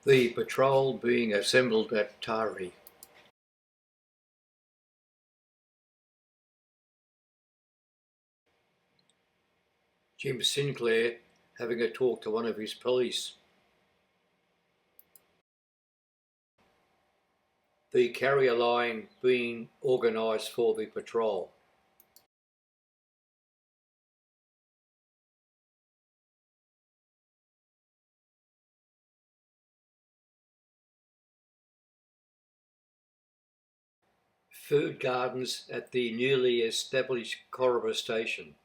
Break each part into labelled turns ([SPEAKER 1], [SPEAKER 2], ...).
[SPEAKER 1] The patrol being assembled at Tari. Jim Sinclair having a talk to one of his police. The carrier line being organised for the patrol. Food gardens at the newly established Coraba station.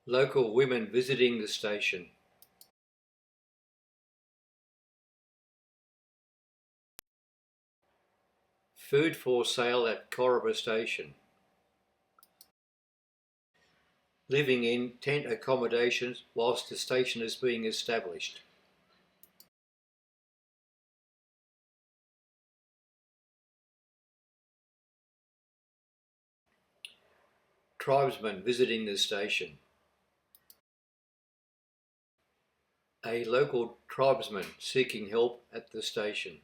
[SPEAKER 1] Local women visiting the station. Food for sale at Coraba station. Living in tent accommodations whilst the station is being established. Tribesmen visiting the station. A local tribesman seeking help at the station.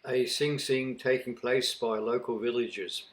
[SPEAKER 1] A Sing Sing taking place by local villagers.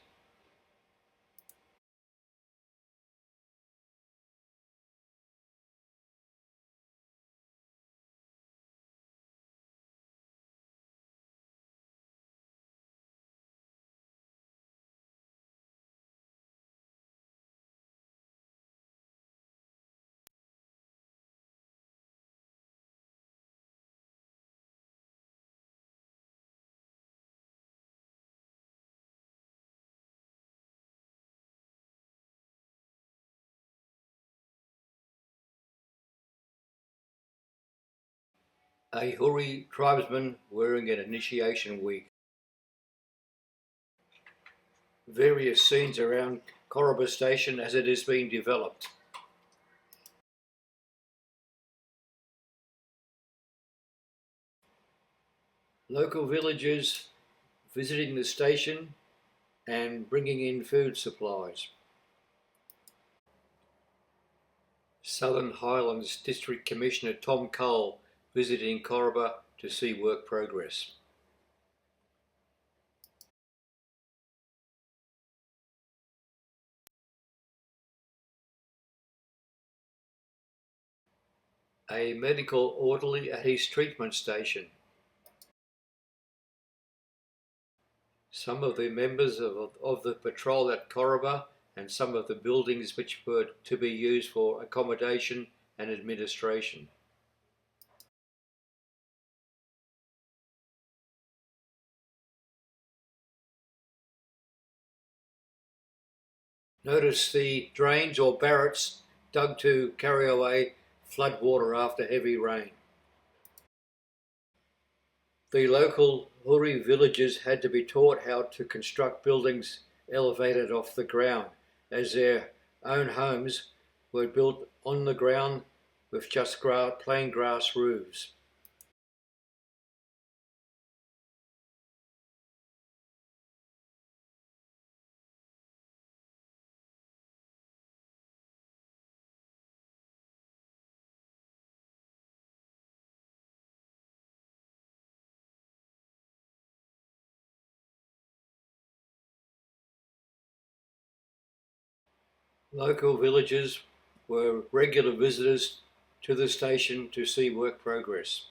[SPEAKER 1] A Huri tribesman wearing an initiation wig. Various scenes around Coraba station as it is being developed. Local villagers visiting the station and bringing in food supplies. Southern Highlands District Commissioner Tom Cole visiting Coraba to see work progress. A medical orderly at his treatment station. Some of the members of the patrol at Coraba and some of the buildings which were to be used for accommodation and administration. Notice the drains or barrettes dug to carry away flood water after heavy rain. The local Huri villagers had to be taught how to construct buildings elevated off the ground, as their own homes were built on the ground with just plain grass roofs. Local villagers were regular visitors to the station to see work progress.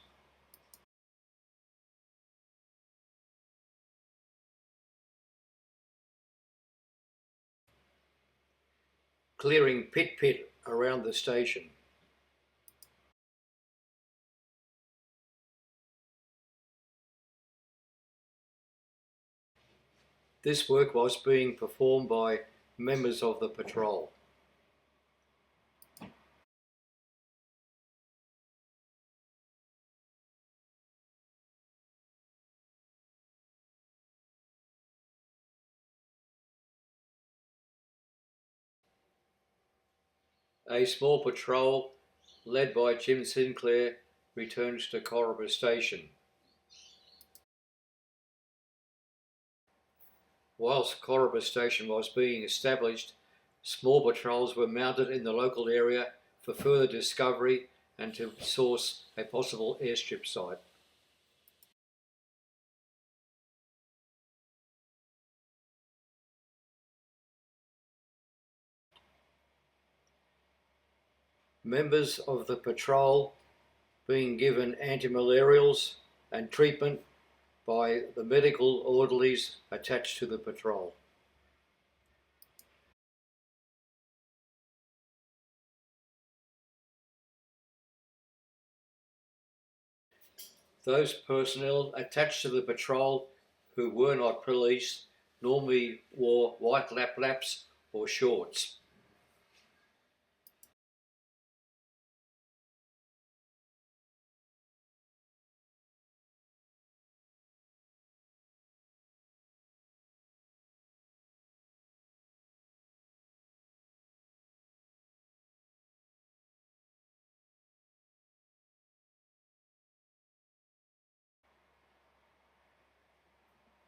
[SPEAKER 1] Clearing pit around the station. This work was being performed by members of the patrol. A small patrol led by Jim Sinclair returns to Coraba station. Whilst Coraba station was being established, Small patrols were mounted in the local area for further discovery and to source a possible airstrip site. Members of the patrol being given anti-malarials and treatment by the medical orderlies attached to the patrol. Those personnel attached to the patrol who were not police normally wore white lap-laps or shorts.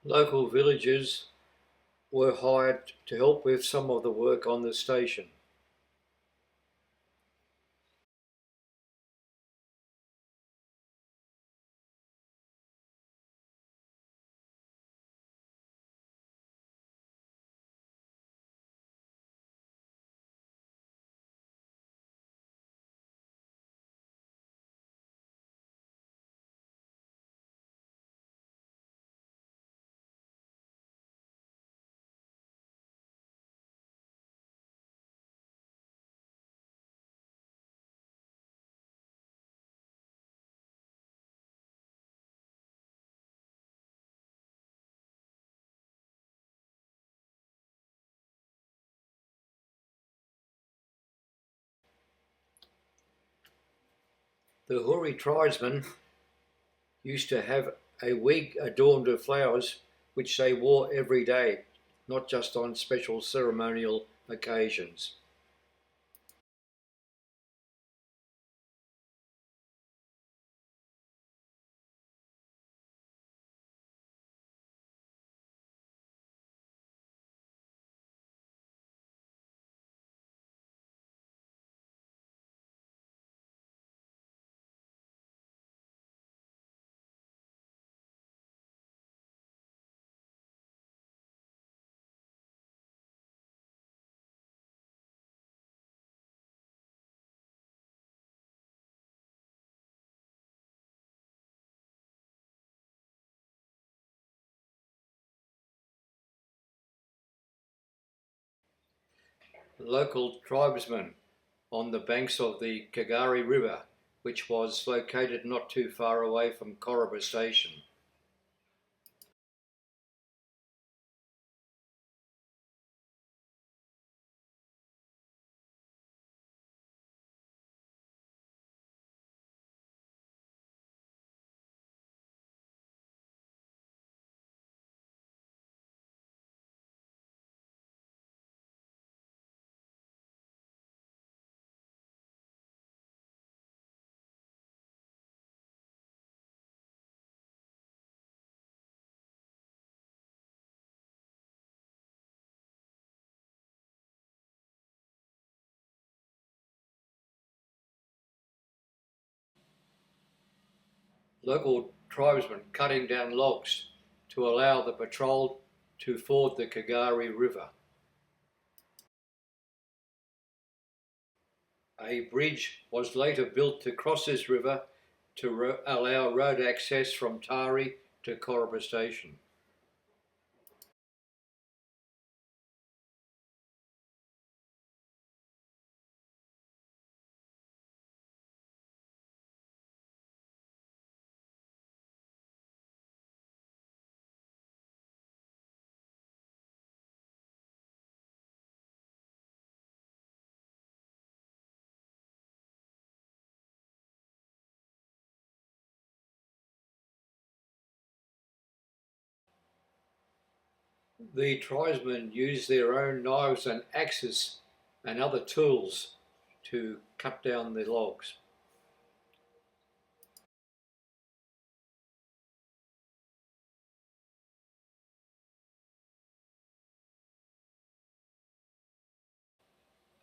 [SPEAKER 1] Local villagers were hired to help with some of the work on the station. The Huri tribesmen used to have a wig adorned with flowers which they wore every day, not just on special ceremonial occasions. Local tribesmen on the banks of the Kagari River, which was located not too far away from Coraba Station. Local tribesmen cutting down logs to allow the patrol to ford the Kagari River. A bridge was later built to cross this river to allow road access from Tari to Coraba Station. The tribesmen used their own knives and axes and other tools to cut down the logs.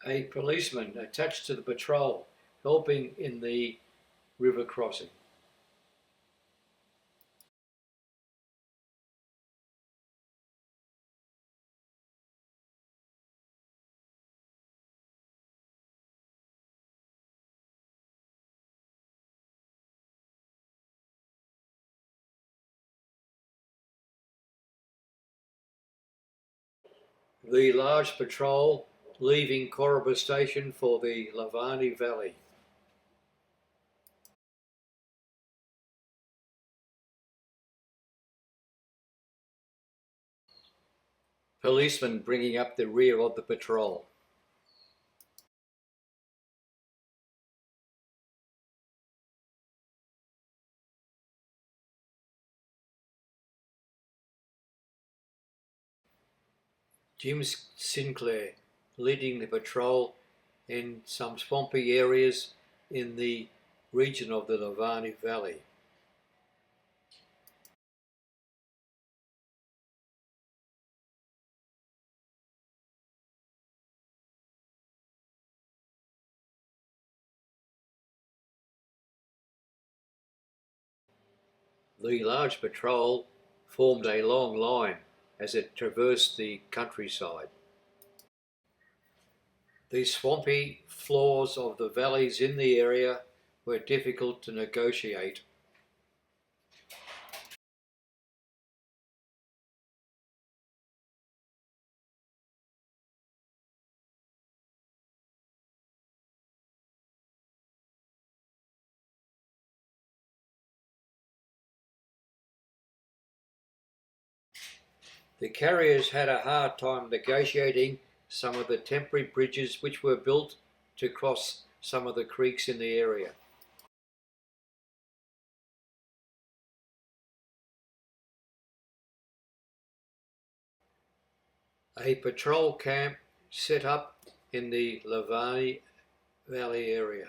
[SPEAKER 1] A policeman attached to the patrol, helping in the river crossing. The large patrol leaving Koroba station for the Lavani Valley. Policemen bringing up the rear of the patrol. Jim Sinclair leading the patrol in some swampy areas in the region of the Lavani Valley. The large patrol formed a long line as it traversed the countryside. The swampy floors of the valleys in the area were difficult to negotiate. The carriers had a hard time negotiating some of the temporary bridges which were built to cross some of the creeks in the area. A patrol camp set up in the Lavani Valley area.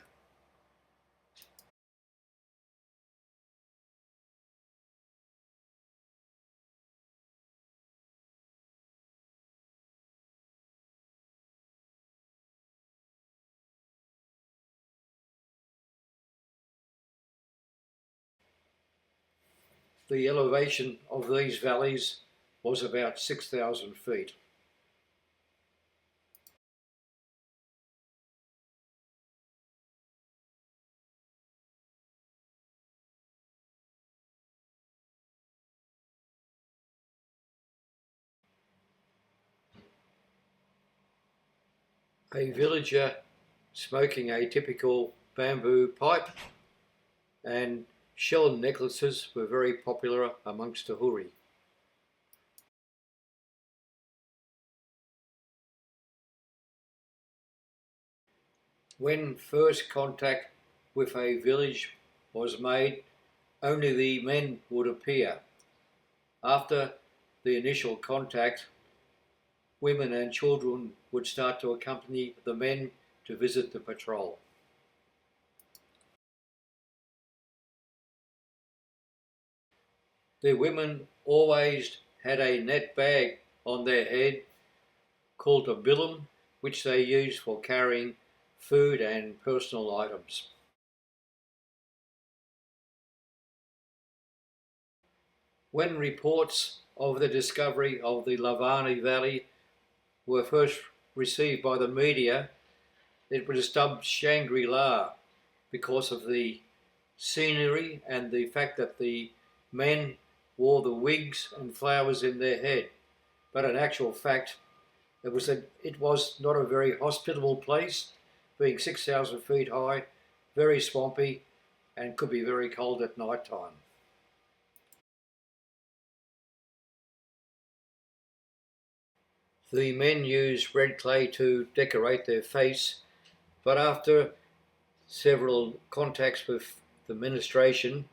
[SPEAKER 1] The elevation of these valleys was about 6,000 feet. A villager smoking a typical bamboo pipe and shell necklaces were very popular amongst the Huri. When first contact with a village was made, only the men would appear. After the initial contact, women and children would start to accompany the men to visit the patrol. The women always had a net bag on their head called a billum, which they used for carrying food and personal items. When reports of the discovery of the Lavani Valley were first received by the media, it was dubbed Shangri-La because of the scenery and the fact that the men wore the wigs and flowers in their head. But in actual fact, it was not a very hospitable place, being 6,000 feet high, very swampy, and could be very cold at night time. The men used red clay to decorate their face, but after several contacts with the administration,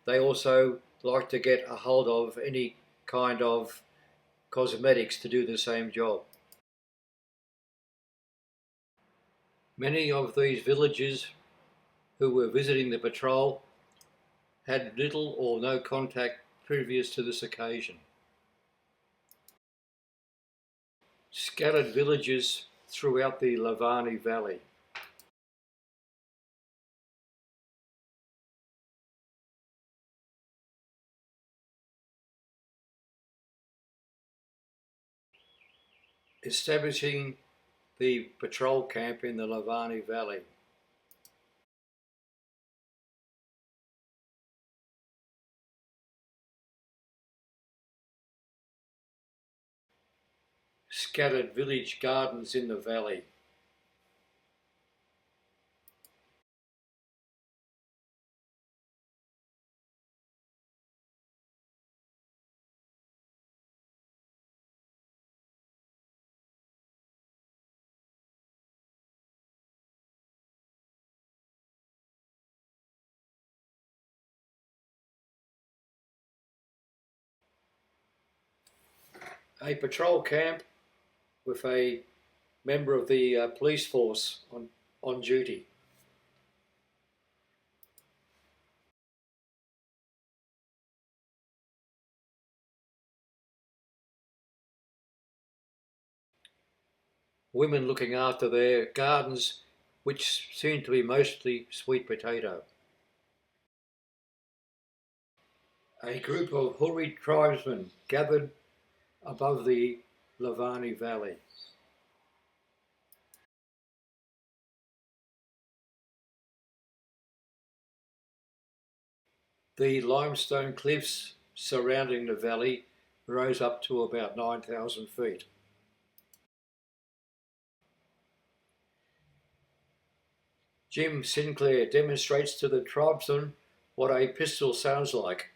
[SPEAKER 1] they also like to get a hold of any kind of cosmetics to do the same job. Many of these villagers who were visiting the patrol had little or no contact previous to this occasion. Scattered villages throughout the Lavani Valley. Establishing the patrol camp in the Lavani Valley. Scattered village gardens in the valley. A patrol camp with a member of the police force on duty. Women looking after their gardens, which seem to be mostly sweet potato. A group of Huri tribesmen gathered above the Lavani Valley. The limestone cliffs surrounding the valley rose up to about 9,000 feet. Jim Sinclair demonstrates to the tribesmen what a pistol sounds like.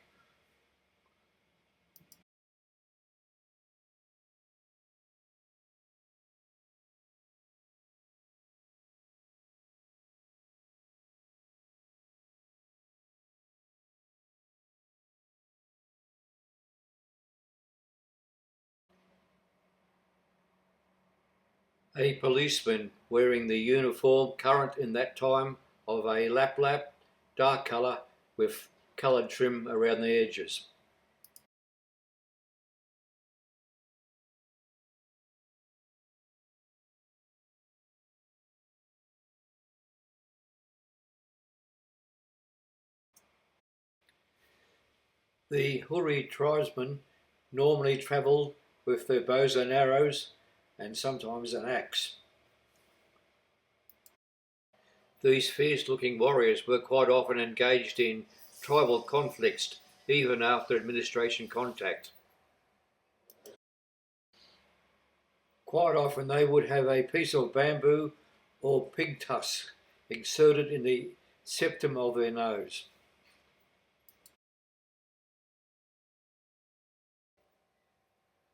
[SPEAKER 1] A policeman wearing the uniform current in that time of a lap, dark colour with coloured trim around the edges. The Huri tribesmen normally travelled with their bows and arrows and sometimes an axe. These fierce-looking warriors were quite often engaged in tribal conflicts even after administration contact. Quite often they would have a piece of bamboo or pig tusk inserted in the septum of their nose.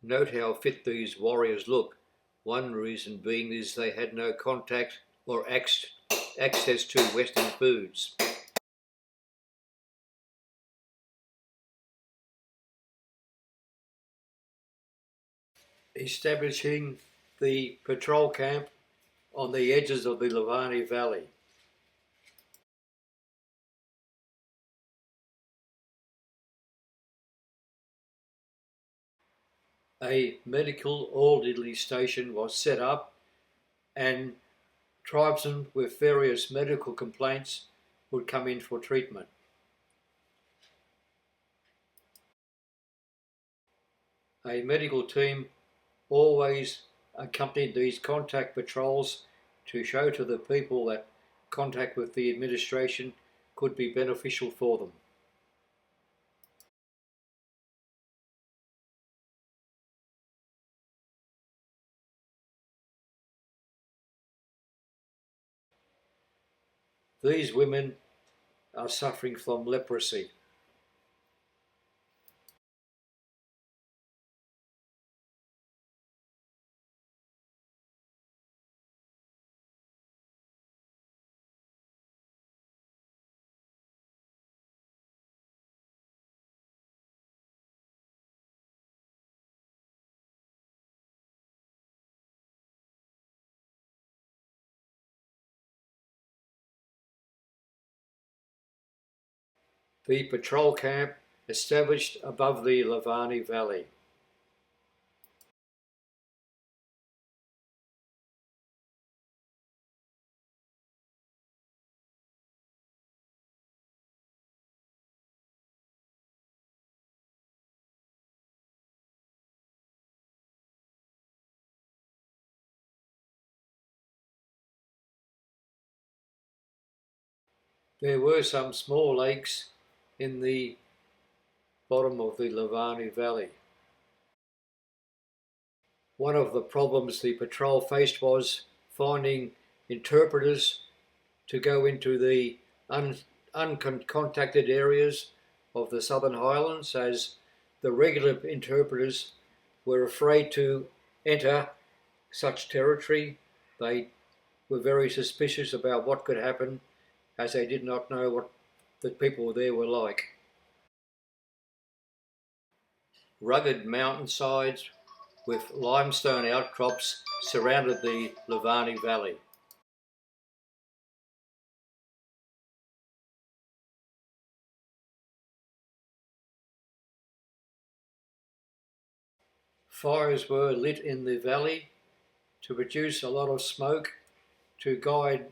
[SPEAKER 1] Note how fit these warriors look. One reason being is they had no contact or access to Western foods. Establishing the patrol camp on the edges of the Lavani Valley. A medical orderly station was set up and tribesmen with various medical complaints would come in for treatment. A medical team always accompanied these contact patrols to show to the people that contact with the administration could be beneficial for them. These women are suffering from leprosy. The patrol camp established above the Lavani Valley. There were some small lakes in the bottom of the Lavani Valley. One of the problems the patrol faced was finding interpreters to go into the uncontacted areas of the Southern Highlands, as the regular interpreters were afraid to enter such territory. They were very suspicious about what could happen, as they did not know what the people there were like. Rugged mountainsides with limestone outcrops surrounded the Lavani Valley. Fires were lit in the valley to produce a lot of smoke to guide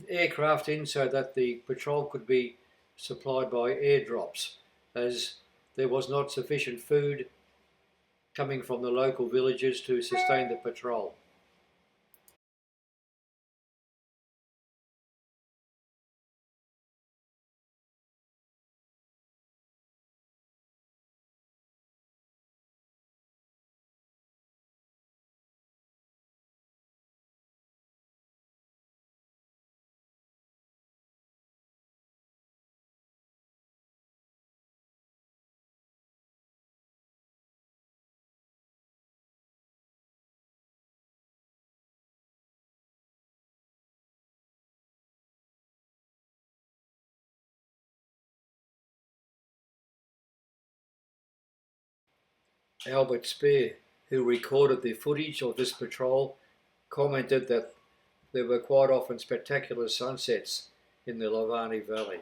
[SPEAKER 1] aircraft in so that the patrol could be supplied by airdrops, as there was not sufficient food coming from the local villages to sustain the patrol. Albert Speer, who recorded the footage of this patrol, commented that there were quite often spectacular sunsets in the Lavani Valley.